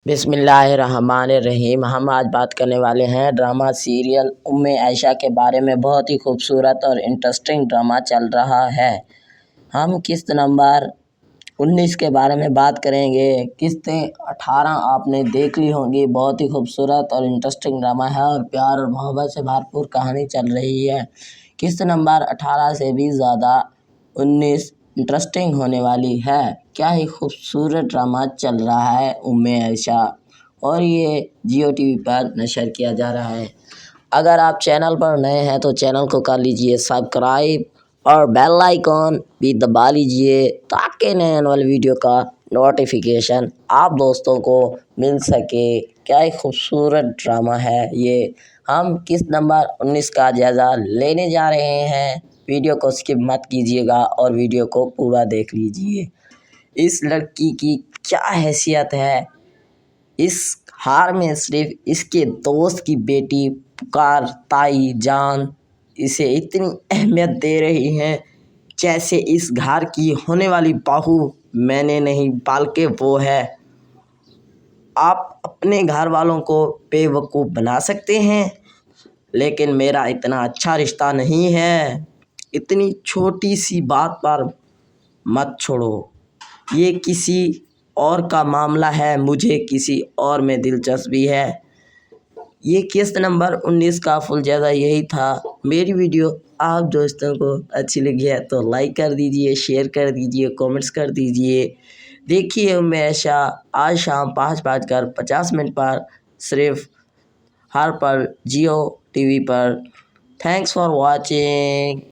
بسم اللہ الرحمن الرحیم۔ ہم آج بات کرنے والے ہیں ڈرامہ سیریل ام عائشہ کے بارے میں۔ بہت ہی خوبصورت اور انٹرسٹنگ ڈرامہ چل رہا ہے۔ ہم قسط نمبر 19 کے بارے میں بات کریں گے۔ قسط 18 آپ نے دیکھ لی ہوں گی۔ بہت ہی خوبصورت اور انٹرسٹنگ ڈرامہ ہے اور پیار اور محبت سے بھرپور کہانی چل رہی ہے۔ قسط نمبر 18 سے بھی زیادہ 19 انٹرسٹنگ ہونے والی ہے۔ کیا ہی خوبصورت ڈرامہ چل رہا ہے ام عائشہ، اور یہ جیو ٹی وی پر نشر کیا جا رہا ہے۔ اگر آپ چینل پر نئے ہیں تو چینل کو کر لیجئے سبسکرائب اور بیل آئیکن بھی دبا لیجئے تاکہ نئے آنے والی ویڈیو کا نوٹیفیکیشن آپ دوستوں کو مل سکے۔ کیا ہی خوبصورت ڈرامہ ہے یہ۔ ہم قسط نمبر 19 کا جائزہ لینے جا رہے ہیں۔ ویڈیو کو سکپ مت کیجیے گا اور ویڈیو کو پورا دیکھ لیجیے۔ اس لڑکی کی کیا حیثیت ہے، اس ہار میں صرف اس کے دوست کی بیٹی پکار تائی جان اسے اتنی اہمیت دے رہی ہیں جیسے اس گھر کی ہونے والی بہو میں نے نہیں بلکہ وہ ہے۔ آپ اپنے گھر والوں کو بے وقوف بنا سکتے ہیں لیکن میرا اتنا اچھا رشتہ نہیں ہے۔ اتنی چھوٹی سی بات پر مت چھوڑو، یہ کسی اور کا معاملہ ہے، مجھے کسی اور میں دلچسپی ہے۔ یہ قسط نمبر 19 کا فل جائزہ یہی تھا۔ میری ویڈیو آپ دوستوں کو اچھی لگی ہے تو لائک کر دیجئے، شیئر کر دیجئے، کومنٹس کر دیجئے۔ دیکھیے ام عائشہ آج شام 5:50 پر صرف ہر پر جیو ٹی وی پر۔ Thanks for watching.